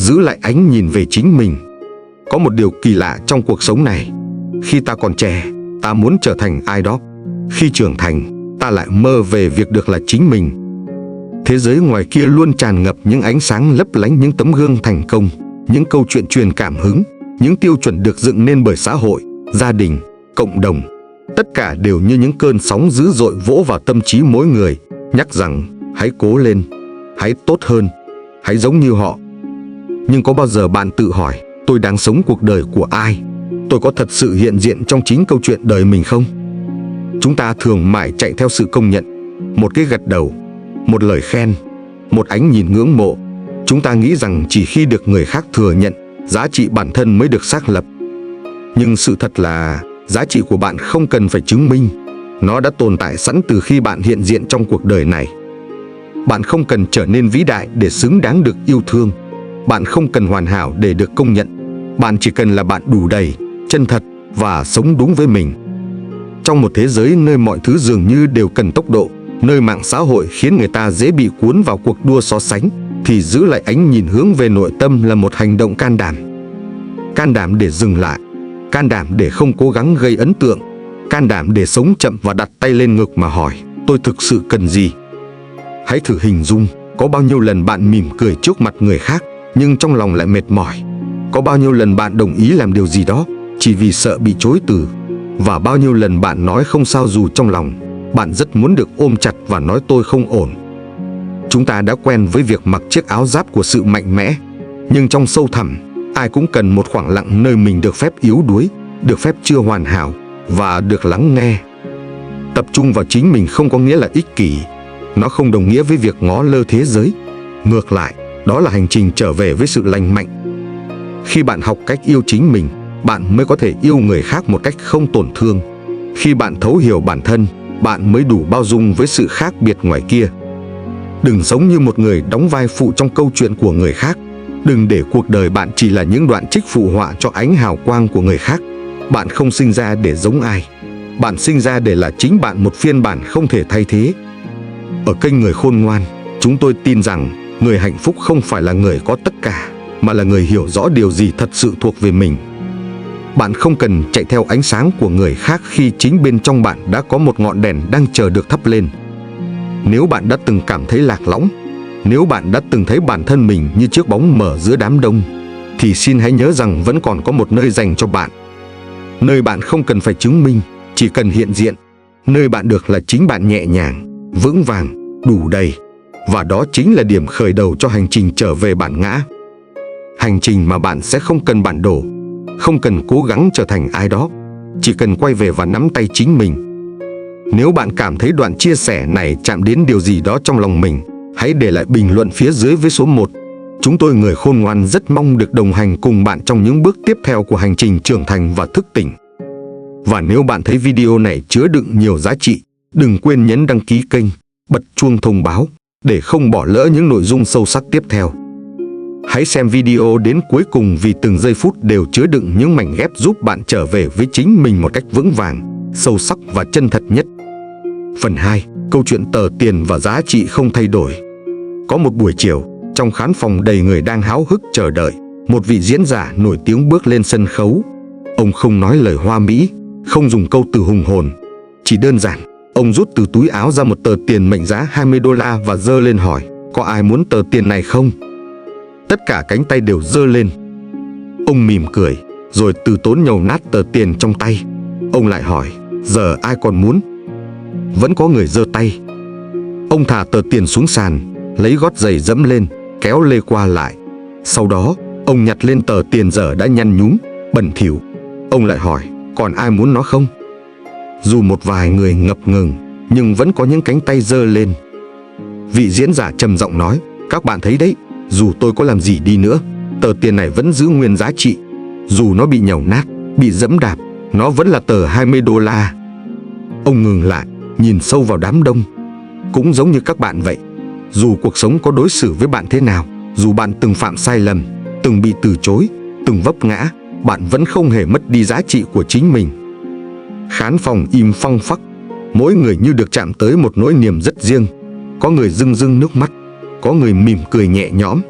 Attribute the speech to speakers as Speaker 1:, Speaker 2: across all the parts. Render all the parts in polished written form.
Speaker 1: giữ lại ánh nhìn về chính mình. Có một điều kỳ lạ trong cuộc sống này. Khi ta còn trẻ, ta muốn trở thành ai đó. Khi trưởng thành, ta lại mơ về việc được là chính mình. Thế giới ngoài kia luôn tràn ngập những ánh sáng lấp lánh, những tấm gương thành công, những câu chuyện truyền cảm hứng, những tiêu chuẩn được dựng nên bởi xã hội, gia đình, cộng đồng. Tất cả đều như những cơn sóng dữ dội vỗ vào tâm trí mỗi người, nhắc rằng hãy cố lên, hãy tốt hơn, hãy giống như họ. Nhưng có bao giờ bạn tự hỏi, tôi đang sống cuộc đời của ai? Tôi có thật sự hiện diện trong chính câu chuyện đời mình không? Chúng ta thường mãi chạy theo sự công nhận, một cái gật đầu, một lời khen, một ánh nhìn ngưỡng mộ. Chúng ta nghĩ rằng chỉ khi được người khác thừa nhận, giá trị bản thân mới được xác lập. Nhưng sự thật là giá trị của bạn không cần phải chứng minh. Nó đã tồn tại sẵn từ khi bạn hiện diện trong cuộc đời này. Bạn không cần trở nên vĩ đại để xứng đáng được yêu thương. Bạn không cần hoàn hảo để được công nhận. Bạn chỉ cần là bạn đủ đầy, chân thật và sống đúng với mình. Trong một thế giới nơi mọi thứ dường như đều cần tốc độ, nơi mạng xã hội khiến người ta dễ bị cuốn vào cuộc đua so sánh, thì giữ lại ánh nhìn hướng về nội tâm là một hành động can đảm. Can đảm để dừng lại, can đảm để không cố gắng gây ấn tượng, can đảm để sống chậm và đặt tay lên ngực mà hỏi, tôi thực sự cần gì? Hãy thử hình dung, có bao nhiêu lần bạn mỉm cười trước mặt người khác, nhưng trong lòng lại mệt mỏi. Có bao nhiêu lần bạn đồng ý làm điều gì đó, chỉ vì sợ bị chối từ. Và bao nhiêu lần bạn nói không sao dù trong lòng bạn rất muốn được ôm chặt và nói tôi không ổn. Chúng ta đã quen với việc mặc chiếc áo giáp của sự mạnh mẽ, nhưng trong sâu thẳm, ai cũng cần một khoảng lặng nơi mình được phép yếu đuối, được phép chưa hoàn hảo và được lắng nghe. Tập trung vào chính mình không có nghĩa là ích kỷ. Nó không đồng nghĩa với việc ngó lơ thế giới. Ngược lại, đó là hành trình trở về với sự lành mạnh. Khi bạn học cách yêu chính mình, bạn mới có thể yêu người khác một cách không tổn thương. Khi bạn thấu hiểu bản thân, bạn mới đủ bao dung với sự khác biệt ngoài kia. Đừng sống như một người đóng vai phụ trong câu chuyện của người khác. Đừng để cuộc đời bạn chỉ là những đoạn trích phụ họa cho ánh hào quang của người khác. Bạn không sinh ra để giống ai. Bạn sinh ra để là chính bạn, một phiên bản không thể thay thế. Ở kênh Người Khôn Ngoan, chúng tôi tin rằng người hạnh phúc không phải là người có tất cả, mà là người hiểu rõ điều gì thật sự thuộc về mình. Bạn không cần chạy theo ánh sáng của người khác khi chính bên trong bạn đã có một ngọn đèn đang chờ được thắp lên. Nếu bạn đã từng cảm thấy lạc lõng, nếu bạn đã từng thấy bản thân mình như chiếc bóng mờ giữa đám đông, thì xin hãy nhớ rằng vẫn còn có một nơi dành cho bạn. Nơi bạn không cần phải chứng minh, chỉ cần hiện diện. Nơi bạn được là chính bạn, nhẹ nhàng, vững vàng, đủ đầy. Và đó chính là điểm khởi đầu cho hành trình trở về bản ngã. Hành trình mà bạn sẽ không cần bản đồ, không cần cố gắng trở thành ai đó, chỉ cần quay về và nắm tay chính mình. Nếu bạn cảm thấy đoạn chia sẻ này chạm đến điều gì đó trong lòng mình, hãy để lại bình luận phía dưới với số 1. Chúng tôi Người Khôn Ngoan rất mong được đồng hành cùng bạn trong những bước tiếp theo của hành trình trưởng thành và thức tỉnh. Và nếu bạn thấy video này chứa đựng nhiều giá trị, đừng quên nhấn đăng ký kênh, bật chuông thông báo để không bỏ lỡ những nội dung sâu sắc tiếp theo. Hãy xem video đến cuối cùng vì từng giây phút đều chứa đựng những mảnh ghép giúp bạn trở về với chính mình một cách vững vàng, sâu sắc và chân thật nhất. Phần 2. Câu chuyện tờ tiền và giá trị không thay đổi. Có một buổi chiều, trong khán phòng đầy người đang háo hức chờ đợi, một vị diễn giả nổi tiếng bước lên sân khấu. Ông không nói lời hoa mỹ, không dùng câu từ hùng hồn. Chỉ đơn giản, ông rút từ túi áo ra một tờ tiền mệnh giá $20 và giơ lên hỏi, có ai muốn tờ tiền này không? Tất cả cánh tay đều giơ lên. Ông mỉm cười, rồi từ tốn nhầu nát tờ tiền trong tay. Ông lại hỏi, giờ ai còn muốn? Vẫn có người giơ tay. Ông thả tờ tiền xuống sàn, lấy gót giày dẫm lên, kéo lê qua lại. Sau đó, ông nhặt lên tờ tiền dở đã nhăn nhúm, bẩn thỉu. Ông lại hỏi, còn ai muốn nó không? Dù một vài người ngập ngừng, nhưng vẫn có những cánh tay giơ lên. Vị diễn giả trầm giọng nói, các bạn thấy đấy, dù tôi có làm gì đi nữa, tờ tiền này vẫn giữ nguyên giá trị. Dù nó bị nhàu nát, bị dẫm đạp, nó vẫn là tờ $20. Ông ngừng lại, nhìn sâu vào đám đông. Cũng giống như các bạn vậy, dù cuộc sống có đối xử với bạn thế nào, dù bạn từng phạm sai lầm, từng bị từ chối, từng vấp ngã, bạn vẫn không hề mất đi giá trị của chính mình. Khán phòng im phăng phắc, mỗi người như được chạm tới một nỗi niềm rất riêng. Có người rưng rưng nước mắt, có người mỉm cười nhẹ nhõm.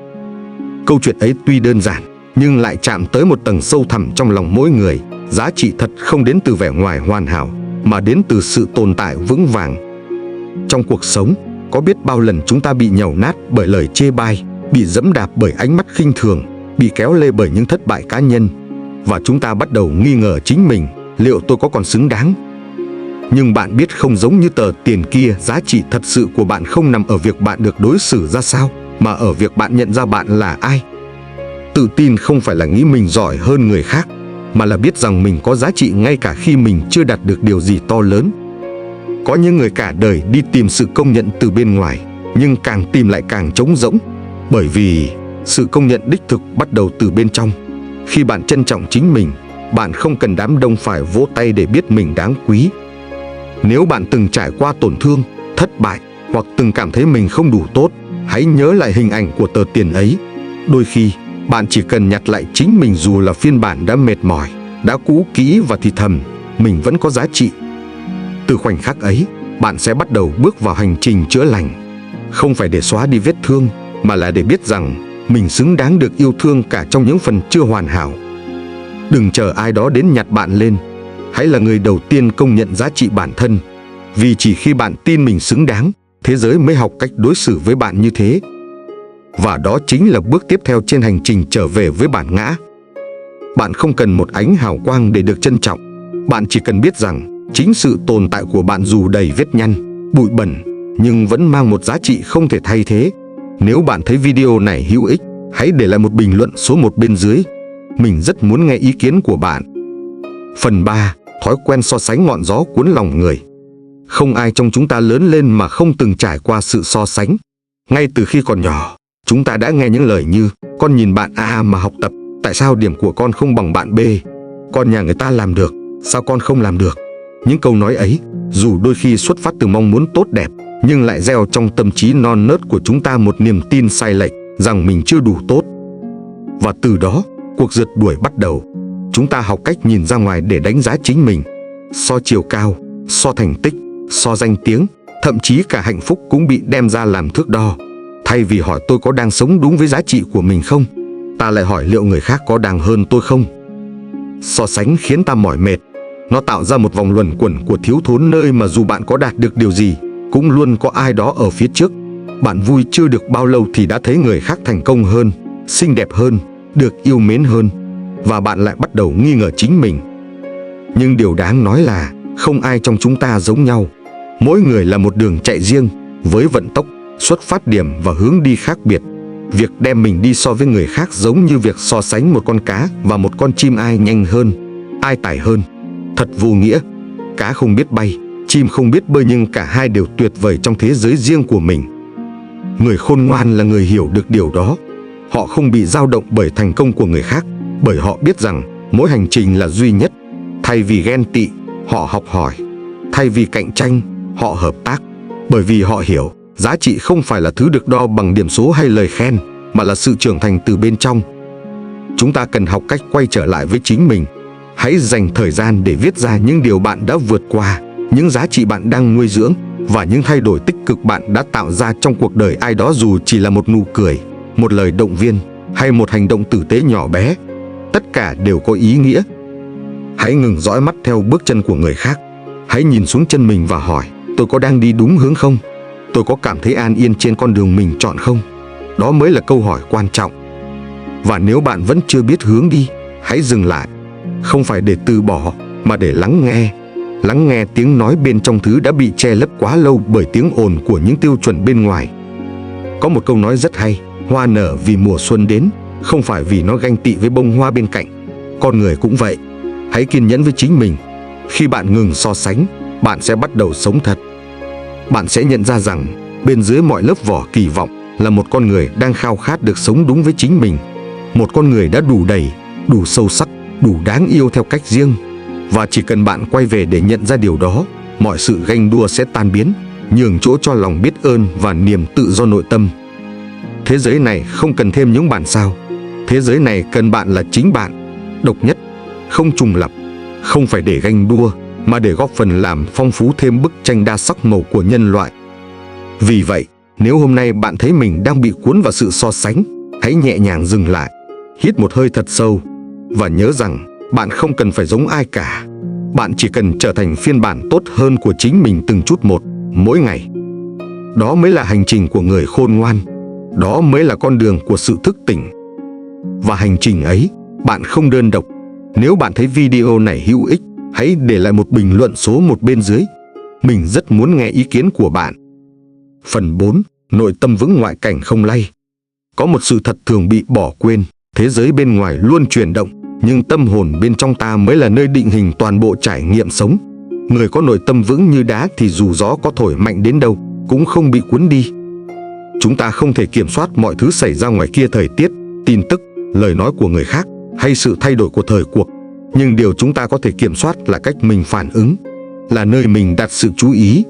Speaker 1: Câu chuyện ấy tuy đơn giản, nhưng lại chạm tới một tầng sâu thẳm trong lòng mỗi người. Giá trị thật không đến từ vẻ ngoài hoàn hảo, mà đến từ sự tồn tại vững vàng. Trong cuộc sống, có biết bao lần chúng ta bị nhàu nát bởi lời chê bai, bị giẫm đạp bởi ánh mắt khinh thường, bị kéo lê bởi những thất bại cá nhân. Và chúng ta bắt đầu nghi ngờ chính mình, liệu tôi có còn xứng đáng? Nhưng bạn biết không, giống như tờ tiền kia, giá trị thật sự của bạn không nằm ở việc bạn được đối xử ra sao, mà ở việc bạn nhận ra bạn là ai. Tự tin không phải là nghĩ mình giỏi hơn người khác, mà là biết rằng mình có giá trị ngay cả khi mình chưa đạt được điều gì to lớn. Có những người cả đời đi tìm sự công nhận từ bên ngoài, nhưng càng tìm lại càng trống rỗng, bởi vì sự công nhận đích thực bắt đầu từ bên trong. Khi bạn trân trọng chính mình, bạn không cần đám đông phải vỗ tay để biết mình đáng quý. Nếu bạn từng trải qua tổn thương, thất bại, hoặc từng cảm thấy mình không đủ tốt, hãy nhớ lại hình ảnh của tờ tiền ấy. Đôi khi, bạn chỉ cần nhặt lại chính mình, dù là phiên bản đã mệt mỏi, đã cũ kỹ, và thì thầm, mình vẫn có giá trị. Từ khoảnh khắc ấy, bạn sẽ bắt đầu bước vào hành trình chữa lành. Không phải để xóa đi vết thương, mà là để biết rằng mình xứng đáng được yêu thương cả trong những phần chưa hoàn hảo. Đừng chờ ai đó đến nhặt bạn lên. Hãy là người đầu tiên công nhận giá trị bản thân. Vì chỉ khi bạn tin mình xứng đáng, thế giới mới học cách đối xử với bạn như thế. Và đó chính là bước tiếp theo trên hành trình trở về với bản ngã. Bạn không cần một ánh hào quang để được trân trọng. Bạn chỉ cần biết rằng chính sự tồn tại của bạn, dù đầy vết nhăn, bụi bẩn, nhưng vẫn mang một giá trị không thể thay thế. Nếu bạn thấy video này hữu ích, hãy để lại một bình luận số 1 bên dưới. Mình rất muốn nghe ý kiến của bạn. Phần 3. Thói quen so sánh ngọn gió cuốn lòng người. Không ai trong chúng ta lớn lên mà không từng trải qua sự so sánh. Ngay từ khi còn nhỏ, chúng ta đã nghe những lời như: con nhìn bạn A mà học tập, tại sao điểm của con không bằng bạn B? Con nhà người ta làm được, sao con không làm được? Những câu nói ấy, dù đôi khi xuất phát từ mong muốn tốt đẹp, nhưng lại gieo trong tâm trí non nớt của chúng ta một niềm tin sai lệch rằng mình chưa đủ tốt. Và từ đó, cuộc rượt đuổi bắt đầu. Chúng ta học cách nhìn ra ngoài để đánh giá chính mình. So chiều cao, so thành tích, so danh tiếng, thậm chí cả hạnh phúc cũng bị đem ra làm thước đo. Thay vì hỏi tôi có đang sống đúng với giá trị của mình không, ta lại hỏi liệu người khác có đang hơn tôi không. So sánh khiến ta mỏi mệt. Nó tạo ra một vòng luẩn quẩn của thiếu thốn, nơi mà dù bạn có đạt được điều gì, cũng luôn có ai đó ở phía trước. Bạn vui chưa được bao lâu thì đã thấy người khác thành công hơn, xinh đẹp hơn, được yêu mến hơn, và bạn lại bắt đầu nghi ngờ chính mình. Nhưng điều đáng nói là không ai trong chúng ta giống nhau. Mỗi người là một đường chạy riêng, với vận tốc, xuất phát điểm và hướng đi khác biệt. Việc đem mình đi so với người khác giống như việc so sánh một con cá và một con chim, ai nhanh hơn, ai tài hơn. Thật vô nghĩa. Cá không biết bay, chim không biết bơi, nhưng cả hai đều tuyệt vời trong thế giới riêng của mình. Người khôn ngoan là người hiểu được điều đó. Họ không bị dao động bởi thành công của người khác, bởi họ biết rằng mỗi hành trình là duy nhất. Thay vì ghen tị, họ học hỏi. Thay vì cạnh tranh, họ hợp tác. Bởi vì họ hiểu giá trị không phải là thứ được đo bằng điểm số hay lời khen, mà là sự trưởng thành từ bên trong. Chúng ta cần học cách quay trở lại với chính mình. Hãy dành thời gian để viết ra những điều bạn đã vượt qua, những giá trị bạn đang nuôi dưỡng, và những thay đổi tích cực bạn đã tạo ra trong cuộc đời ai đó, dù chỉ là một nụ cười, một lời động viên, hay một hành động tử tế nhỏ bé. Tất cả đều có ý nghĩa. Hãy ngừng dõi mắt theo bước chân của người khác. Hãy nhìn xuống chân mình và hỏi: tôi có đang đi đúng hướng không? Tôi có cảm thấy an yên trên con đường mình chọn không? Đó mới là câu hỏi quan trọng. Và nếu bạn vẫn chưa biết hướng đi, hãy dừng lại. Không phải để từ bỏ, mà để lắng nghe. Lắng nghe tiếng nói bên trong, thứ đã bị che lấp quá lâu bởi tiếng ồn của những tiêu chuẩn bên ngoài. Có một câu nói rất hay: hoa nở vì mùa xuân đến, không phải vì nó ganh tị với bông hoa bên cạnh. Con người cũng vậy. Hãy kiên nhẫn với chính mình. Khi bạn ngừng so sánh, bạn sẽ bắt đầu sống thật. Bạn sẽ nhận ra rằng bên dưới mọi lớp vỏ kỳ vọng là một con người đang khao khát được sống đúng với chính mình. Một con người đã đủ đầy, đủ sâu sắc, đủ đáng yêu theo cách riêng. Và chỉ cần bạn quay về để nhận ra điều đó, mọi sự ganh đua sẽ tan biến, nhường chỗ cho lòng biết ơn và niềm tự do nội tâm. Thế giới này không cần thêm những bản sao. Thế giới này cần bạn là chính bạn, độc nhất, không trùng lặp. Không phải để ganh đua, mà để góp phần làm phong phú thêm bức tranh đa sắc màu của nhân loại. Vì vậy, nếu hôm nay bạn thấy mình đang bị cuốn vào sự so sánh, hãy nhẹ nhàng dừng lại, hít một hơi thật sâu và nhớ rằng bạn không cần phải giống ai cả. Bạn chỉ cần trở thành phiên bản tốt hơn của chính mình từng chút một, mỗi ngày. Đó mới là hành trình của người khôn ngoan. Đó mới là con đường của sự thức tỉnh. Và hành trình ấy, bạn không đơn độc. Nếu bạn thấy video này hữu ích, hãy để lại một bình luận số 1 bên dưới. Mình rất muốn nghe ý kiến của bạn. Phần 4. Nội tâm vững ngoại cảnh không lay. Có một sự thật thường bị bỏ quên. Thế giới bên ngoài luôn chuyển động, nhưng tâm hồn bên trong ta mới là nơi định hình toàn bộ trải nghiệm sống. Người có nội tâm vững như đá thì dù gió có thổi mạnh đến đâu cũng không bị cuốn đi. Chúng ta không thể kiểm soát mọi thứ xảy ra ngoài kia, thời tiết, tin tức, lời nói của người khác hay sự thay đổi của thời cuộc. Nhưng điều chúng ta có thể kiểm soát là cách mình phản ứng, là nơi mình đặt sự chú ý,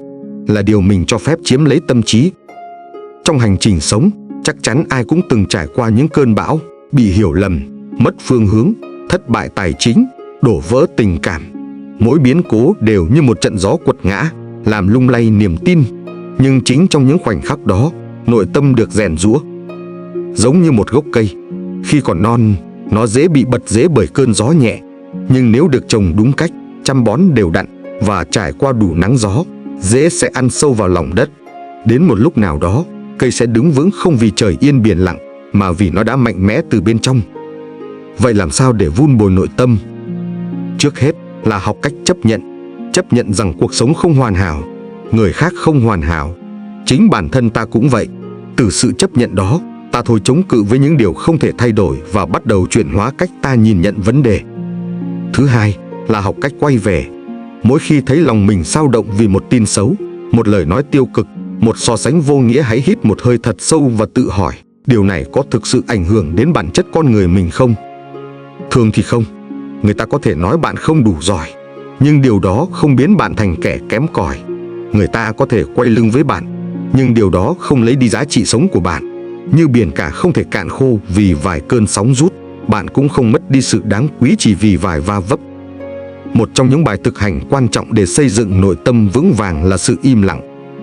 Speaker 1: là điều mình cho phép chiếm lấy tâm trí. Trong hành trình sống, chắc chắn ai cũng từng trải qua những cơn bão, bị hiểu lầm, mất phương hướng, thất bại tài chính, đổ vỡ tình cảm. Mỗi biến cố đều như một trận gió quật ngã, làm lung lay niềm tin. Nhưng chính trong những khoảnh khắc đó, nội tâm được rèn giũa. Giống như một gốc cây, khi còn non, nó dễ bị bật rễ bởi cơn gió nhẹ. Nhưng nếu được trồng đúng cách, chăm bón đều đặn và trải qua đủ nắng gió, rễ sẽ ăn sâu vào lòng đất. Đến một lúc nào đó, cây sẽ đứng vững không vì trời yên biển lặng, mà vì nó đã mạnh mẽ từ bên trong. Vậy làm sao để vun bồi nội tâm? Trước hết là học cách chấp nhận rằng cuộc sống không hoàn hảo, người khác không hoàn hảo, chính bản thân ta cũng vậy. Từ sự chấp nhận đó, ta thôi chống cự với những điều không thể thay đổi và bắt đầu chuyển hóa cách ta nhìn nhận vấn đề. Thứ hai là học cách quay về. Mỗi khi thấy lòng mình xao động vì một tin xấu, một lời nói tiêu cực, một so sánh vô nghĩa, hãy hít một hơi thật sâu và tự hỏi, điều này có thực sự ảnh hưởng đến bản chất con người mình không? Thường thì không. Người ta có thể nói bạn không đủ giỏi, nhưng điều đó không biến bạn thành kẻ kém cỏi. Người ta có thể quay lưng với bạn, nhưng điều đó không lấy đi giá trị sống của bạn. Như biển cả không thể cạn khô vì vài cơn sóng rút, bạn cũng không mất đi sự đáng quý chỉ vì vài va vấp. Một trong những bài thực hành quan trọng để xây dựng nội tâm vững vàng là sự im lặng.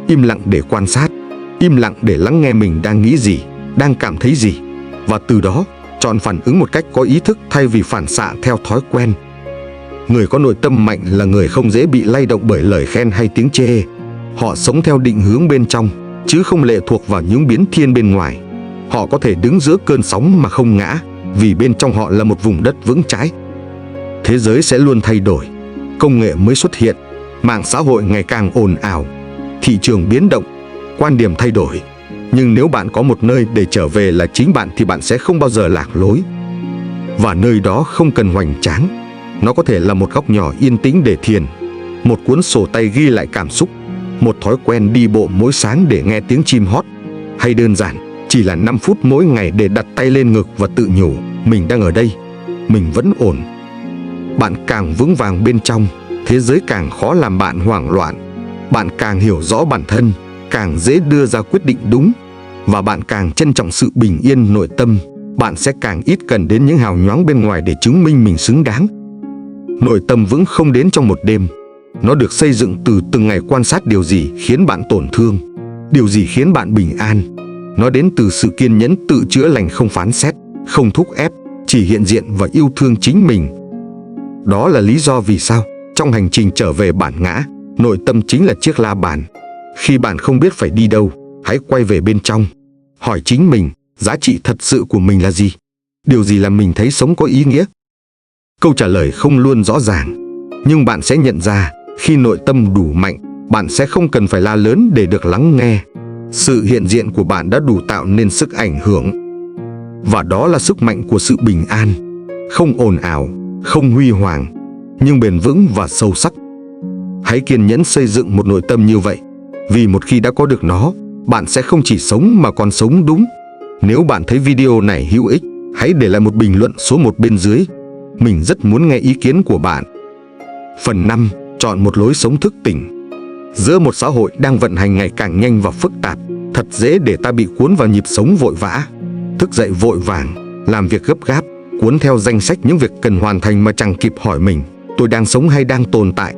Speaker 1: Im lặng để quan sát, im lặng để lắng nghe mình đang nghĩ gì, đang cảm thấy gì, và từ đó chọn phản ứng một cách có ý thức thay vì phản xạ theo thói quen. Người có nội tâm mạnh là người không dễ bị lay động bởi lời khen hay tiếng chê. Họ sống theo định hướng bên trong, chứ không lệ thuộc vào những biến thiên bên ngoài. Họ có thể đứng giữa cơn sóng mà không ngã, vì bên trong họ là một vùng đất vững chãi. Thế giới sẽ luôn thay đổi, công nghệ mới xuất hiện, mạng xã hội ngày càng ồn ào, thị trường biến động, quan điểm thay đổi. Nhưng nếu bạn có một nơi để trở về là chính bạn thì bạn sẽ không bao giờ lạc lối. Và nơi đó không cần hoành tráng. Nó có thể là một góc nhỏ yên tĩnh để thiền, một cuốn sổ tay ghi lại cảm xúc, một thói quen đi bộ mỗi sáng để nghe tiếng chim hót, hay đơn giản chỉ là 5 phút mỗi ngày để đặt tay lên ngực và tự nhủ, mình đang ở đây, mình vẫn ổn. Bạn càng vững vàng bên trong, thế giới càng khó làm bạn hoảng loạn. Bạn càng hiểu rõ bản thân, càng dễ đưa ra quyết định đúng. Và bạn càng trân trọng sự bình yên nội tâm, bạn sẽ càng ít cần đến những hào nhoáng bên ngoài để chứng minh mình xứng đáng. Nội tâm vững không đến trong một đêm. Nó được xây dựng từ từng ngày quan sát điều gì khiến bạn tổn thương, điều gì khiến bạn bình an. Nó đến từ sự kiên nhẫn tự chữa lành, không phán xét, không thúc ép, chỉ hiện diện và yêu thương chính mình. Đó là lý do vì sao trong hành trình trở về bản ngã, nội tâm chính là chiếc la bàn. Khi bạn không biết phải đi đâu, hãy quay về bên trong. Hỏi chính mình, giá trị thật sự của mình là gì? Điều gì làm mình thấy sống có ý nghĩa? Câu trả lời không luôn rõ ràng, nhưng bạn sẽ nhận ra khi nội tâm đủ mạnh, bạn sẽ không cần phải la lớn để được lắng nghe. Sự hiện diện của bạn đã đủ tạo nên sức ảnh hưởng. Và đó là sức mạnh của sự bình an. Không ồn ào, không huy hoàng, nhưng bền vững và sâu sắc. Hãy kiên nhẫn xây dựng một nội tâm như vậy, vì một khi đã có được nó, bạn sẽ không chỉ sống mà còn sống đúng. Nếu bạn thấy video này hữu ích, hãy để lại một bình luận số 1 bên dưới. Mình rất muốn nghe ý kiến của bạn. Phần 5. Chọn một lối sống thức tỉnh. Giữa một xã hội đang vận hành ngày càng nhanh và phức tạp, thật dễ để ta bị cuốn vào nhịp sống vội vã. Thức dậy vội vàng, làm việc gấp gáp, cuốn theo danh sách những việc cần hoàn thành mà chẳng kịp hỏi mình, tôi đang sống hay đang tồn tại?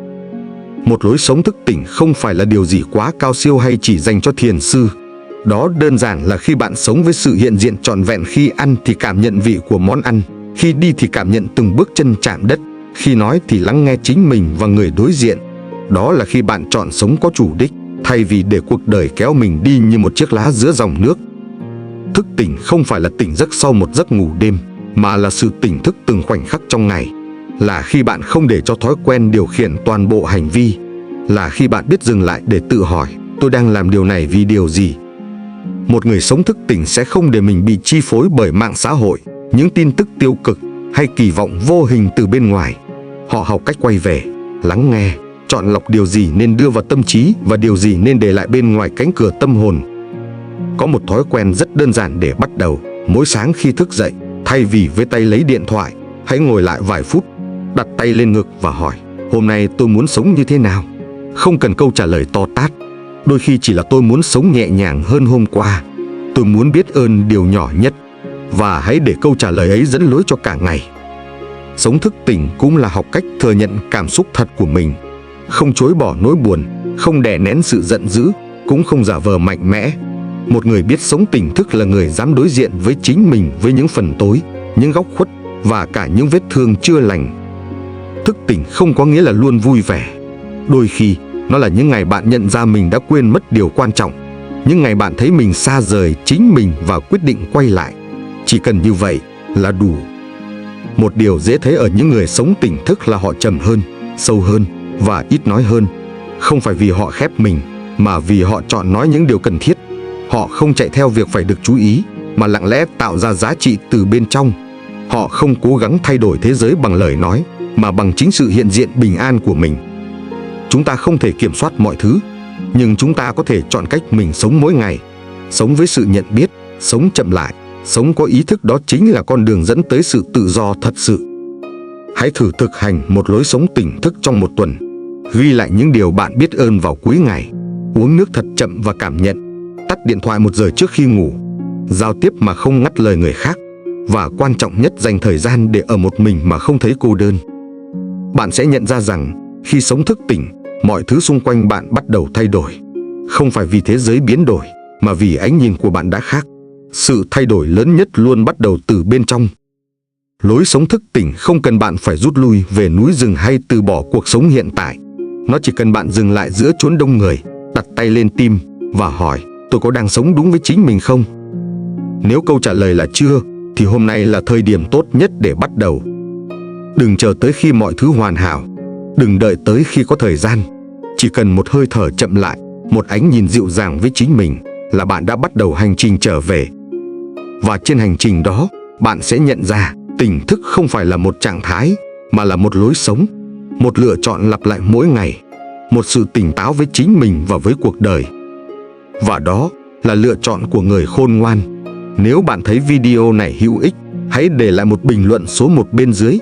Speaker 1: Một lối sống thức tỉnh không phải là điều gì quá cao siêu hay chỉ dành cho thiền sư. Đó đơn giản là khi bạn sống với sự hiện diện trọn vẹn, khi ăn thì cảm nhận vị của món ăn, khi đi thì cảm nhận từng bước chân chạm đất, khi nói thì lắng nghe chính mình và người đối diện. Đó là khi bạn chọn sống có chủ đích, thay vì để cuộc đời kéo mình đi như một chiếc lá giữa dòng nước. Thức tỉnh không phải là tỉnh giấc sau một giấc ngủ đêm, mà là sự tỉnh thức từng khoảnh khắc trong ngày. Là khi bạn không để cho thói quen điều khiển toàn bộ hành vi. Là khi bạn biết dừng lại để tự hỏi, tôi đang làm điều này vì điều gì? Một người sống thức tỉnh sẽ không để mình bị chi phối bởi mạng xã hội, những tin tức tiêu cực hay kỳ vọng vô hình từ bên ngoài. Họ học cách quay về, lắng nghe, chọn lọc điều gì nên đưa vào tâm trí và điều gì nên để lại bên ngoài cánh cửa tâm hồn. Có một thói quen rất đơn giản để bắt đầu. Mỗi sáng khi thức dậy, thay vì với tay lấy điện thoại, hãy ngồi lại vài phút, đặt tay lên ngực và hỏi, hôm nay tôi muốn sống như thế nào? Không cần câu trả lời to tát. Đôi khi chỉ là tôi muốn sống nhẹ nhàng hơn hôm qua. Tôi muốn biết ơn điều nhỏ nhất. Và hãy để câu trả lời ấy dẫn lối cho cả ngày. Sống thức tỉnh cũng là học cách thừa nhận cảm xúc thật của mình. Không chối bỏ nỗi buồn, không đè nén sự giận dữ, cũng không giả vờ mạnh mẽ. Một người biết sống tỉnh thức là người dám đối diện với chính mình, với những phần tối, những góc khuất và cả những vết thương chưa lành. Thức tỉnh không có nghĩa là luôn vui vẻ. Đôi khi, nó là những ngày bạn nhận ra mình đã quên mất điều quan trọng. Những ngày bạn thấy mình xa rời chính mình và quyết định quay lại. Chỉ cần như vậy là đủ. Một điều dễ thấy ở những người sống tỉnh thức là họ trầm hơn, sâu hơn và ít nói hơn. Không phải vì họ khép mình, mà vì họ chọn nói những điều cần thiết. Họ không chạy theo việc phải được chú ý, mà lặng lẽ tạo ra giá trị từ bên trong. Họ không cố gắng thay đổi thế giới bằng lời nói, mà bằng chính sự hiện diện bình an của mình. Chúng ta không thể kiểm soát mọi thứ, nhưng chúng ta có thể chọn cách mình sống mỗi ngày. Sống với sự nhận biết, sống chậm lại, sống có ý thức, đó chính là con đường dẫn tới sự tự do thật sự. Hãy thử thực hành một lối sống tỉnh thức trong một tuần. Ghi lại những điều bạn biết ơn vào cuối ngày. Uống nước thật chậm và cảm nhận. Tắt điện thoại 1 giờ trước khi ngủ. Giao tiếp mà không ngắt lời người khác. Và quan trọng nhất, dành thời gian để ở một mình mà không thấy cô đơn. Bạn sẽ nhận ra rằng khi sống thức tỉnh, mọi thứ xung quanh bạn bắt đầu thay đổi. Không phải vì thế giới biến đổi, mà vì ánh nhìn của bạn đã khác. Sự thay đổi lớn nhất luôn bắt đầu từ bên trong. Lối sống thức tỉnh không cần bạn phải rút lui về núi rừng hay từ bỏ cuộc sống hiện tại. Nó chỉ cần bạn dừng lại giữa chốn đông người, đặt tay lên tim và hỏi, tôi có đang sống đúng với chính mình không? Nếu câu trả lời là chưa, thì hôm nay là thời điểm tốt nhất để bắt đầu. Đừng chờ tới khi mọi thứ hoàn hảo. Đừng đợi tới khi có thời gian. Chỉ cần một hơi thở chậm lại, một ánh nhìn dịu dàng với chính mình là bạn đã bắt đầu hành trình trở về. Và trên hành trình đó, bạn sẽ nhận ra tỉnh thức không phải là một trạng thái, mà là một lối sống, một lựa chọn lặp lại mỗi ngày, một sự tỉnh táo với chính mình và với cuộc đời. Và đó là lựa chọn của người khôn ngoan. Nếu bạn thấy video này hữu ích, hãy để lại một bình luận số 1 bên dưới.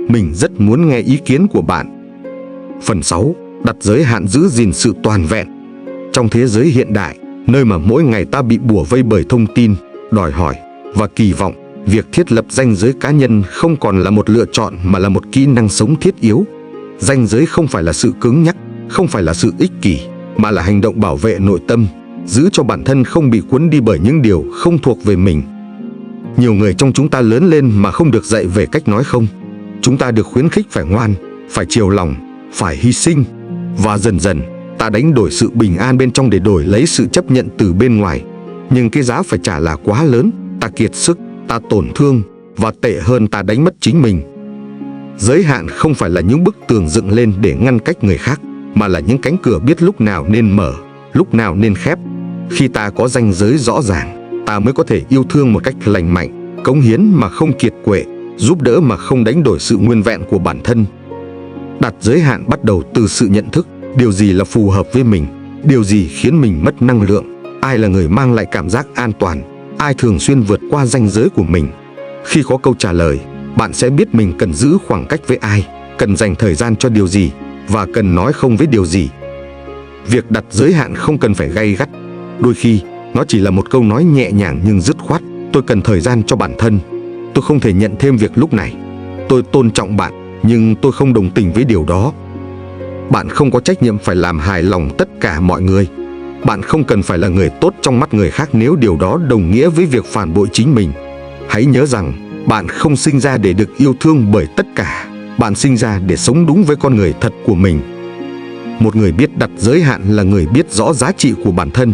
Speaker 1: Mình rất muốn nghe ý kiến của bạn. Phần 6. Đặt giới hạn giữ gìn sự toàn vẹn. Trong thế giới hiện đại, nơi mà mỗi ngày ta bị bủa vây bởi thông tin, đòi hỏi và kỳ vọng, việc thiết lập ranh giới cá nhân không còn là một lựa chọn mà là một kỹ năng sống thiết yếu. Ranh giới không phải là sự cứng nhắc, không phải là sự ích kỷ, mà là hành động bảo vệ nội tâm, giữ cho bản thân không bị cuốn đi bởi những điều không thuộc về mình. Nhiều người trong chúng ta lớn lên mà không được dạy về cách nói không. Chúng ta được khuyến khích phải ngoan, phải chiều lòng, phải hy sinh. Và dần dần, ta đánh đổi sự bình an bên trong để đổi lấy sự chấp nhận từ bên ngoài. Nhưng cái giá phải trả là quá lớn, ta kiệt sức, ta tổn thương, và tệ hơn, ta đánh mất chính mình. Giới hạn không phải là những bức tường dựng lên để ngăn cách người khác, mà là những cánh cửa biết lúc nào nên mở, lúc nào nên khép. Khi ta có ranh giới rõ ràng, ta mới có thể yêu thương một cách lành mạnh, cống hiến mà không kiệt quệ, giúp đỡ mà không đánh đổi sự nguyên vẹn của bản thân. Đặt giới hạn bắt đầu từ sự nhận thức, điều gì là phù hợp với mình, điều gì khiến mình mất năng lượng, ai là người mang lại cảm giác an toàn, ai thường xuyên vượt qua ranh giới của mình. Khi có câu trả lời, bạn sẽ biết mình cần giữ khoảng cách với ai, cần dành thời gian cho điều gì và cần nói không với điều gì. Việc đặt giới hạn không cần phải gay gắt. Đôi khi, nó chỉ là một câu nói nhẹ nhàng nhưng dứt khoát. Tôi cần thời gian cho bản thân. Tôi không thể nhận thêm việc lúc này. Tôi tôn trọng bạn, nhưng tôi không đồng tình với điều đó. Bạn không có trách nhiệm phải làm hài lòng tất cả mọi người. Bạn không cần phải là người tốt trong mắt người khác nếu điều đó đồng nghĩa với việc phản bội chính mình. Hãy nhớ rằng, bạn không sinh ra để được yêu thương bởi tất cả. Bạn sinh ra để sống đúng với con người thật của mình. Một người biết đặt giới hạn là người biết rõ giá trị của bản thân.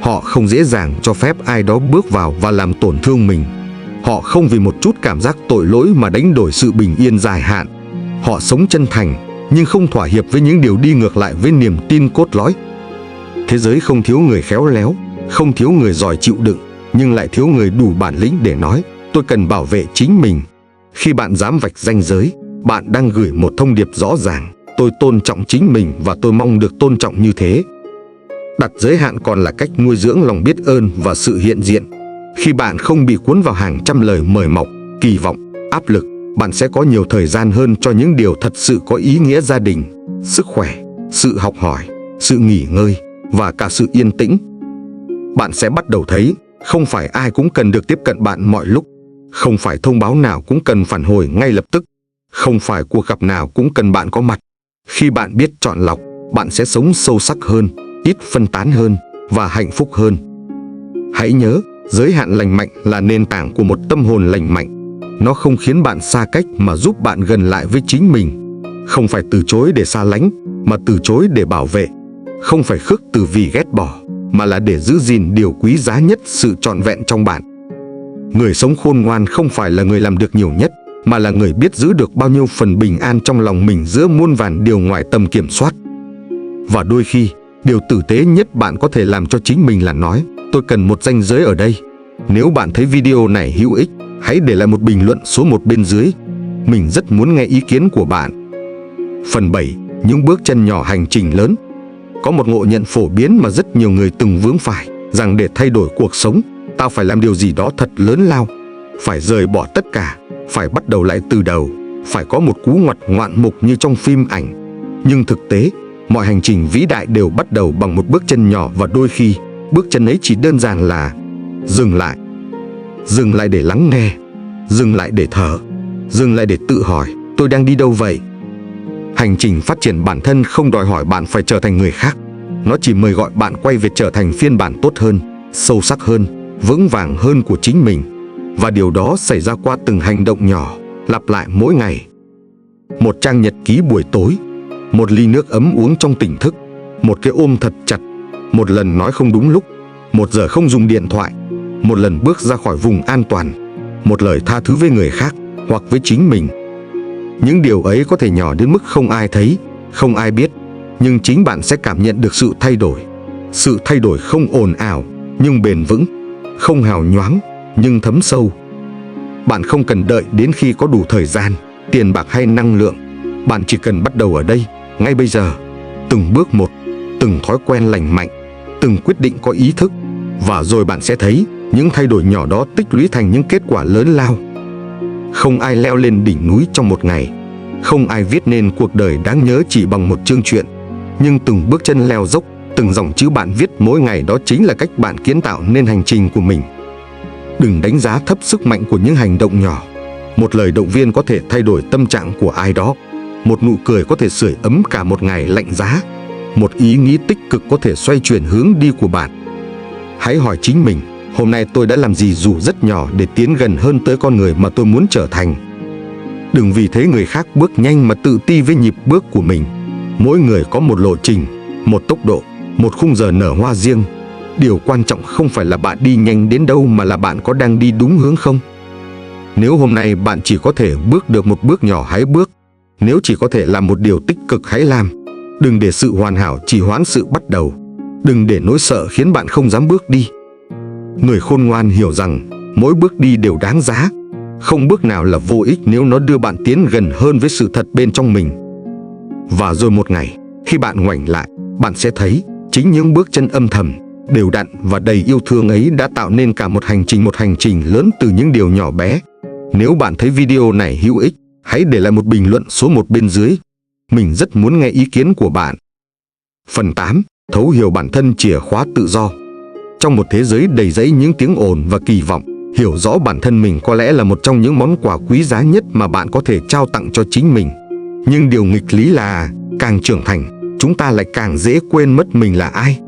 Speaker 1: Họ không dễ dàng cho phép ai đó bước vào và làm tổn thương mình. Họ không vì một chút cảm giác tội lỗi mà đánh đổi sự bình yên dài hạn. Họ sống chân thành, nhưng không thỏa hiệp với những điều đi ngược lại với niềm tin cốt lõi. Thế giới không thiếu người khéo léo, không thiếu người giỏi chịu đựng, nhưng lại thiếu người đủ bản lĩnh để nói, tôi cần bảo vệ chính mình. Khi bạn dám vạch ranh giới, bạn đang gửi một thông điệp rõ ràng, tôi tôn trọng chính mình và tôi mong được tôn trọng như thế. Đặt giới hạn còn là cách nuôi dưỡng lòng biết ơn và sự hiện diện. Khi bạn không bị cuốn vào hàng trăm lời mời mọc, kỳ vọng, áp lực, bạn sẽ có nhiều thời gian hơn cho những điều thật sự có ý nghĩa: gia đình, sức khỏe, sự học hỏi, sự nghỉ ngơi và cả sự yên tĩnh. Bạn sẽ bắt đầu thấy, không phải ai cũng cần được tiếp cận bạn mọi lúc. Không phải thông báo nào cũng cần phản hồi ngay lập tức. Không phải cuộc gặp nào cũng cần bạn có mặt. Khi bạn biết chọn lọc, bạn sẽ sống sâu sắc hơn, ít phân tán hơn và hạnh phúc hơn. Hãy nhớ, giới hạn lành mạnh là nền tảng của một tâm hồn lành mạnh. Nó không khiến bạn xa cách mà giúp bạn gần lại với chính mình. Không phải từ chối để xa lánh, mà từ chối để bảo vệ. Không phải khước từ vì ghét bỏ, mà là để giữ gìn điều quý giá nhất, sự trọn vẹn trong bạn. Người sống khôn ngoan không phải là người làm được nhiều nhất, mà là người biết giữ được bao nhiêu phần bình an trong lòng mình giữa muôn vàn điều ngoài tầm kiểm soát. Và đôi khi, điều tử tế nhất bạn có thể làm cho chính mình là nói, tôi cần một ranh giới ở đây. Nếu bạn thấy video này hữu ích, hãy để lại một bình luận số 1 bên dưới. Mình rất muốn nghe ý kiến của bạn. Phần 7. Những bước chân nhỏ hành trình lớn. Có một ngộ nhận phổ biến mà rất nhiều người từng vướng phải, rằng để thay đổi cuộc sống, tao phải làm điều gì đó thật lớn lao. Phải rời bỏ tất cả, phải bắt đầu lại từ đầu, phải có một cú ngoặt ngoạn mục như trong phim ảnh. Nhưng thực tế, mọi hành trình vĩ đại đều bắt đầu bằng một bước chân nhỏ, và đôi khi, bước chân ấy chỉ đơn giản là dừng lại. Dừng lại để lắng nghe, dừng lại để thở, dừng lại để tự hỏi, tôi đang đi đâu vậy? Hành trình phát triển bản thân không đòi hỏi bạn phải trở thành người khác. Nó chỉ mời gọi bạn quay về trở thành phiên bản tốt hơn, sâu sắc hơn, vững vàng hơn của chính mình. Và điều đó xảy ra qua từng hành động nhỏ, lặp lại mỗi ngày. Một trang nhật ký buổi tối, một ly nước ấm uống trong tỉnh thức, một cái ôm thật chặt, một lần nói không đúng lúc, một giờ không dùng điện thoại, một lần bước ra khỏi vùng an toàn, một lời tha thứ với người khác hoặc với chính mình. Những điều ấy có thể nhỏ đến mức không ai thấy, không ai biết, nhưng chính bạn sẽ cảm nhận được sự thay đổi. Sự thay đổi không ồn ào, nhưng bền vững, không hào nhoáng, nhưng thấm sâu. Bạn không cần đợi đến khi có đủ thời gian, tiền bạc hay năng lượng. Bạn chỉ cần bắt đầu ở đây, ngay bây giờ. Từng bước một, từng thói quen lành mạnh, từng quyết định có ý thức. Và rồi bạn sẽ thấy những thay đổi nhỏ đó tích lũy thành những kết quả lớn lao. Không ai leo lên đỉnh núi trong một ngày. Không ai viết nên cuộc đời đáng nhớ chỉ bằng một chương truyện. Nhưng từng bước chân leo dốc, từng dòng chữ bạn viết mỗi ngày, đó chính là cách bạn kiến tạo nên hành trình của mình. Đừng đánh giá thấp sức mạnh của những hành động nhỏ. Một lời động viên có thể thay đổi tâm trạng của ai đó. Một nụ cười có thể sưởi ấm cả một ngày lạnh giá. Một ý nghĩ tích cực có thể xoay chuyển hướng đi của bạn. Hãy hỏi chính mình, hôm nay tôi đã làm gì dù rất nhỏ để tiến gần hơn tới con người mà tôi muốn trở thành. Đừng vì thấy người khác bước nhanh mà tự ti với nhịp bước của mình. Mỗi người có một lộ trình, một tốc độ, một khung giờ nở hoa riêng. Điều quan trọng không phải là bạn đi nhanh đến đâu, mà là bạn có đang đi đúng hướng không. Nếu hôm nay bạn chỉ có thể bước được một bước nhỏ, hãy bước. Nếu chỉ có thể làm một điều tích cực, hãy làm. Đừng để sự hoàn hảo trì hoãn sự bắt đầu. Đừng để nỗi sợ khiến bạn không dám bước đi. Người khôn ngoan hiểu rằng mỗi bước đi đều đáng giá. Không bước nào là vô ích nếu nó đưa bạn tiến gần hơn với sự thật bên trong mình. Và rồi một ngày, khi bạn ngoảnh lại, bạn sẽ thấy chính những bước chân âm thầm, đều đặn và đầy yêu thương ấy đã tạo nên cả một hành trình lớn từ những điều nhỏ bé. Nếu bạn thấy video này hữu ích, hãy để lại một bình luận số 1 bên dưới. Mình rất muốn nghe ý kiến của bạn. Phần 8. Thấu hiểu bản thân, chìa khóa tự do. Trong một thế giới đầy rẫy những tiếng ồn và kỳ vọng, hiểu rõ bản thân mình có lẽ là một trong những món quà quý giá nhất mà bạn có thể trao tặng cho chính mình. Nhưng điều nghịch lý là, càng trưởng thành, chúng ta lại càng dễ quên mất mình là ai.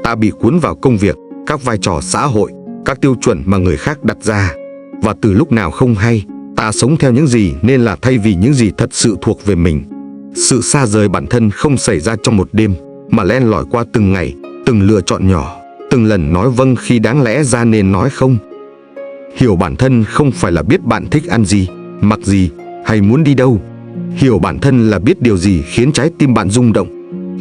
Speaker 1: Ta bị cuốn vào công việc, các vai trò xã hội, các tiêu chuẩn mà người khác đặt ra. Và từ lúc nào không hay, ta sống theo những gì nên là thay vì những gì thật sự thuộc về mình. Sự xa rời bản thân không xảy ra trong một đêm, mà len lỏi qua từng ngày, từng lựa chọn nhỏ, từng lần nói vâng khi đáng lẽ ra nên nói không. Hiểu bản thân không phải là biết bạn thích ăn gì, mặc gì hay muốn đi đâu. Hiểu bản thân là biết điều gì khiến trái tim bạn rung động,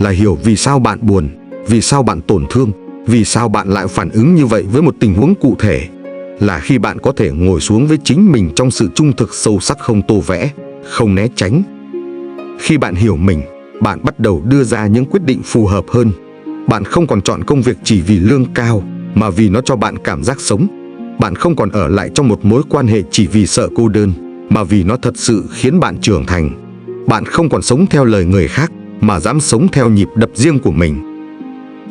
Speaker 1: là hiểu vì sao bạn buồn, vì sao bạn tổn thương, vì sao bạn lại phản ứng như vậy với một tình huống cụ thể. Là khi bạn có thể ngồi xuống với chính mình trong sự trung thực sâu sắc, không tô vẽ, không né tránh. Khi bạn hiểu mình, bạn bắt đầu đưa ra những quyết định phù hợp hơn. Bạn không còn chọn công việc chỉ vì lương cao, mà vì nó cho bạn cảm giác sống. Bạn không còn ở lại trong một mối quan hệ chỉ vì sợ cô đơn, mà vì nó thật sự khiến bạn trưởng thành. Bạn không còn sống theo lời người khác, mà dám sống theo nhịp đập riêng của mình.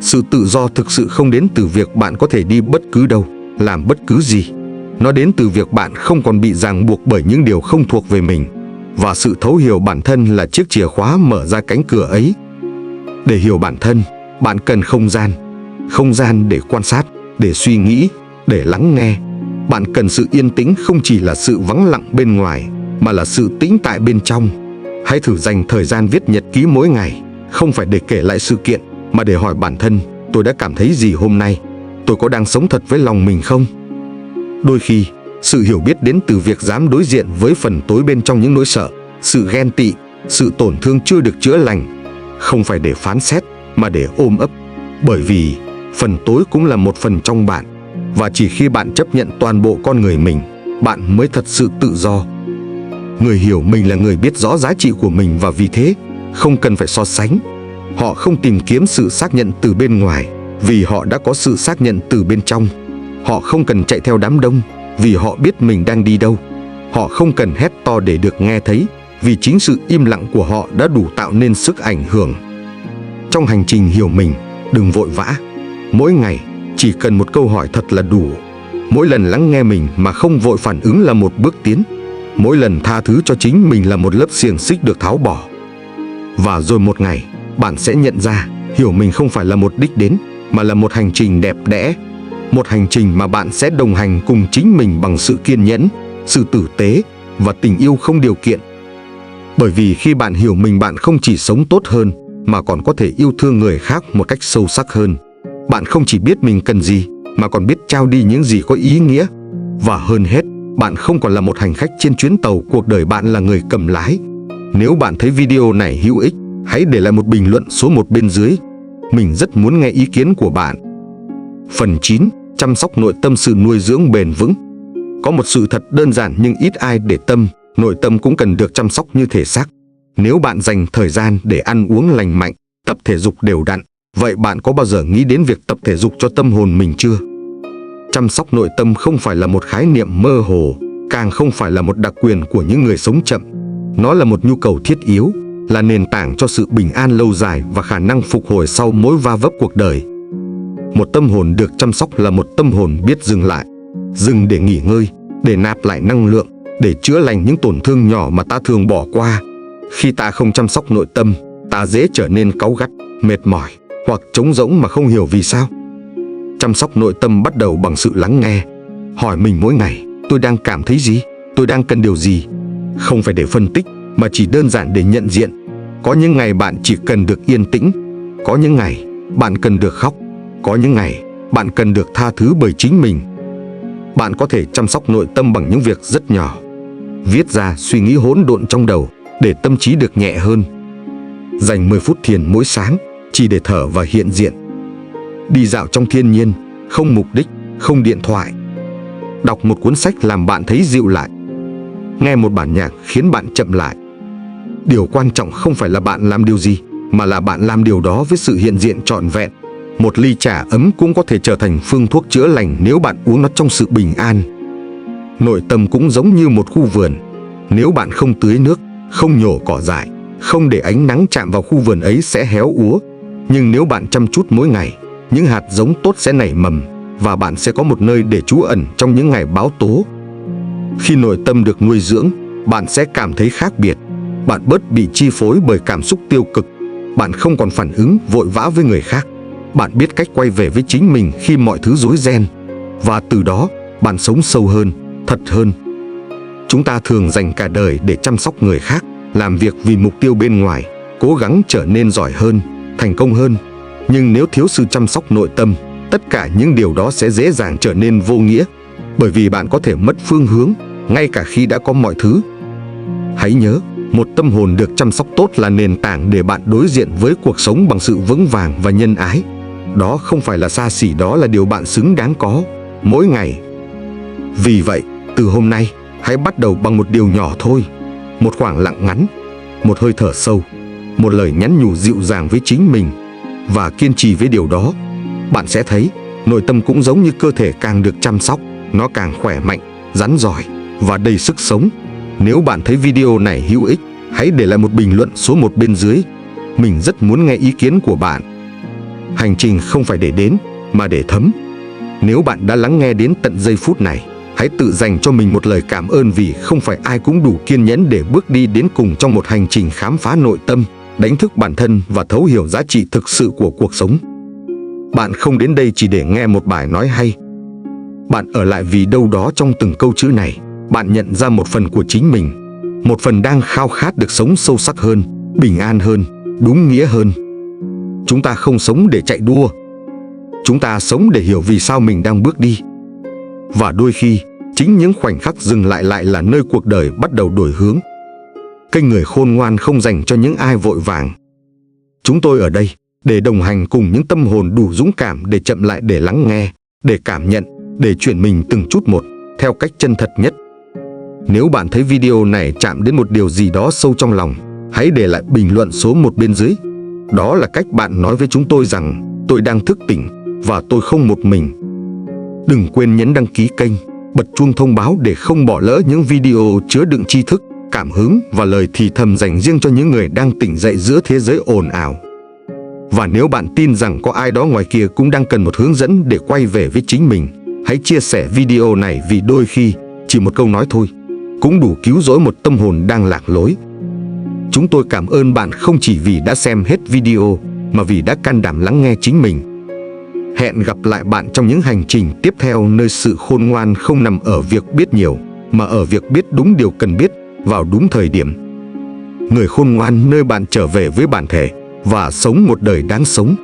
Speaker 1: Sự tự do thực sự không đến từ việc bạn có thể đi bất cứ đâu, làm bất cứ gì. Nó đến từ việc bạn không còn bị ràng buộc bởi những điều không thuộc về mình. Và sự thấu hiểu bản thân là chiếc chìa khóa mở ra cánh cửa ấy. Để hiểu bản thân, bạn cần không gian. Không gian để quan sát, để suy nghĩ, để lắng nghe. Bạn cần sự yên tĩnh, không chỉ là sự vắng lặng bên ngoài, mà là sự tĩnh tại bên trong. Hãy thử dành thời gian viết nhật ký mỗi ngày, không phải để kể lại sự kiện, mà để hỏi bản thân, tôi đã cảm thấy gì hôm nay? Tôi có đang sống thật với lòng mình không? Đôi khi, sự hiểu biết đến từ việc dám đối diện với phần tối bên trong những nỗi sợ, sự ghen tị, sự tổn thương chưa được chữa lành. Không phải để phán xét, mà để ôm ấp. Bởi vì phần tối cũng là một phần trong bạn. Và chỉ khi bạn chấp nhận toàn bộ con người mình, bạn mới thật sự tự do. Người hiểu mình là người biết rõ giá trị của mình, và vì thế không cần phải so sánh. Họ không tìm kiếm sự xác nhận từ bên ngoài, vì họ đã có sự xác nhận từ bên trong. Họ không cần chạy theo đám đông, vì họ biết mình đang đi đâu. Họ không cần hét to để được nghe thấy, vì chính sự im lặng của họ đã đủ tạo nên sức ảnh hưởng. Trong hành trình hiểu mình, đừng vội vã. Mỗi ngày chỉ cần một câu hỏi thật là đủ. Mỗi lần lắng nghe mình mà không vội phản ứng là một bước tiến. Mỗi lần tha thứ cho chính mình là một lớp xiềng xích được tháo bỏ. Và rồi một ngày, bạn sẽ nhận ra, hiểu mình không phải là một đích đến, mà là một hành trình đẹp đẽ. Một hành trình mà bạn sẽ đồng hành cùng chính mình bằng sự kiên nhẫn, sự tử tế và tình yêu không điều kiện. Bởi vì khi bạn hiểu mình, bạn không chỉ sống tốt hơn, mà còn có thể yêu thương người khác một cách sâu sắc hơn. Bạn không chỉ biết mình cần gì, mà còn biết trao đi những gì có ý nghĩa. Và hơn hết, bạn không còn là một hành khách trên chuyến tàu cuộc đời, bạn là người cầm lái. Nếu bạn thấy video này hữu ích, hãy để lại một bình luận số 1 bên dưới. Mình rất muốn nghe ý kiến của bạn. Phần 9. Chăm sóc nội tâm, sự nuôi dưỡng bền vững. Có một sự thật đơn giản nhưng ít ai để tâm, nội tâm cũng cần được chăm sóc như thể xác. Nếu bạn dành thời gian để ăn uống lành mạnh, tập thể dục đều đặn, vậy bạn có bao giờ nghĩ đến việc tập thể dục cho tâm hồn mình chưa? Chăm sóc nội tâm không phải là một khái niệm mơ hồ, càng không phải là một đặc quyền của những người sống chậm. Nó là một nhu cầu thiết yếu, là nền tảng cho sự bình an lâu dài và khả năng phục hồi sau mỗi va vấp cuộc đời. Một tâm hồn được chăm sóc là một tâm hồn biết dừng lại, dừng để nghỉ ngơi, để nạp lại năng lượng, để chữa lành những tổn thương nhỏ mà ta thường bỏ qua. Khi ta không chăm sóc nội tâm, ta dễ trở nên cáu gắt, mệt mỏi hoặc trống rỗng mà không hiểu vì sao. Chăm sóc nội tâm bắt đầu bằng sự lắng nghe. Hỏi mình mỗi ngày, tôi đang cảm thấy gì? Tôi đang cần điều gì? Không phải để phân tích, mà chỉ đơn giản để nhận diện. Có những ngày bạn chỉ cần được yên tĩnh. Có những ngày bạn cần được khóc. Có những ngày bạn cần được tha thứ bởi chính mình. Bạn có thể chăm sóc nội tâm bằng những việc rất nhỏ. Viết ra suy nghĩ hỗn độn trong đầu để tâm trí được nhẹ hơn. Dành 10 phút thiền mỗi sáng chỉ để thở và hiện diện. Đi dạo trong thiên nhiên, không mục đích, không điện thoại. Đọc một cuốn sách làm bạn thấy dịu lại. Nghe một bản nhạc khiến bạn chậm lại. Điều quan trọng không phải là bạn làm điều gì, mà là bạn làm điều đó với sự hiện diện trọn vẹn. Một ly trà ấm cũng có thể trở thành phương thuốc chữa lành nếu bạn uống nó trong sự bình an. Nội tâm cũng giống như một khu vườn. Nếu bạn không tưới nước, không nhổ cỏ dại, không để ánh nắng chạm vào khu vườn ấy sẽ héo úa. Nhưng nếu bạn chăm chút mỗi ngày, những hạt giống tốt sẽ nảy mầm, và bạn sẽ có một nơi để trú ẩn trong những ngày bão tố. Khi nội tâm được nuôi dưỡng, bạn sẽ cảm thấy khác biệt. Bạn bớt bị chi phối bởi cảm xúc tiêu cực. Bạn không còn phản ứng vội vã với người khác. Bạn biết cách quay về với chính mình khi mọi thứ rối ren, và từ đó bạn sống sâu hơn, thật hơn. Chúng ta thường dành cả đời để chăm sóc người khác, làm việc vì mục tiêu bên ngoài, cố gắng trở nên giỏi hơn, thành công hơn. Nhưng nếu thiếu sự chăm sóc nội tâm, tất cả những điều đó sẽ dễ dàng trở nên vô nghĩa, bởi vì bạn có thể mất phương hướng, ngay cả khi đã có mọi thứ. Hãy nhớ, một tâm hồn được chăm sóc tốt là nền tảng để bạn đối diện với cuộc sống bằng sự vững vàng và nhân ái. Đó không phải là xa xỉ, đó là điều bạn xứng đáng có mỗi ngày. Vì vậy, từ hôm nay, hãy bắt đầu bằng một điều nhỏ thôi. Một khoảng lặng ngắn, một hơi thở sâu, một lời nhắn nhủ dịu dàng với chính mình, và kiên trì với điều đó. Bạn sẽ thấy, nội tâm cũng giống như cơ thể, càng được chăm sóc, nó càng khỏe mạnh, rắn rỏi và đầy sức sống. Nếu bạn thấy video này hữu ích, hãy để lại một bình luận số 1 bên dưới. Mình rất muốn nghe ý kiến của bạn. Hành trình không phải để đến, mà để thấm. Nếu bạn đã lắng nghe đến tận giây phút này, hãy tự dành cho mình một lời cảm ơn, vì không phải ai cũng đủ kiên nhẫn để bước đi đến cùng trong một hành trình khám phá nội tâm, đánh thức bản thân và thấu hiểu giá trị thực sự của cuộc sống. Bạn không đến đây chỉ để nghe một bài nói hay. Bạn ở lại vì đâu đó trong từng câu chữ này, bạn nhận ra một phần của chính mình, một phần đang khao khát được sống sâu sắc hơn, bình an hơn, đúng nghĩa hơn. Chúng ta không sống để chạy đua. Chúng ta sống để hiểu vì sao mình đang bước đi. Và đôi khi, chính những khoảnh khắc dừng lại là nơi cuộc đời bắt đầu đổi hướng. Kênh Người Khôn Ngoan không dành cho những ai vội vàng. Chúng tôi ở đây để đồng hành cùng những tâm hồn đủ dũng cảm để chậm lại, để lắng nghe, để cảm nhận, để chuyển mình từng chút một, theo cách chân thật nhất. Nếu bạn thấy video này chạm đến một điều gì đó sâu trong lòng, hãy để lại bình luận số 1 bên dưới. Đó là cách bạn nói với chúng tôi rằng tôi đang thức tỉnh và tôi không một mình. Đừng quên nhấn đăng ký kênh, bật chuông thông báo để không bỏ lỡ những video chứa đựng tri thức, cảm hứng và lời thì thầm dành riêng cho những người đang tỉnh dậy giữa thế giới ồn ào. Và nếu bạn tin rằng có ai đó ngoài kia cũng đang cần một hướng dẫn để quay về với chính mình, hãy chia sẻ video này, vì đôi khi chỉ một câu nói thôi cũng đủ cứu rỗi một tâm hồn đang lạc lối. Chúng tôi cảm ơn bạn không chỉ vì đã xem hết video, mà vì đã can đảm lắng nghe chính mình. Hẹn gặp lại bạn trong những hành trình tiếp theo, nơi sự khôn ngoan không nằm ở việc biết nhiều, mà ở việc biết đúng điều cần biết vào đúng thời điểm. Người Khôn Ngoan, nơi bạn trở về với bản thể và sống một đời đáng sống.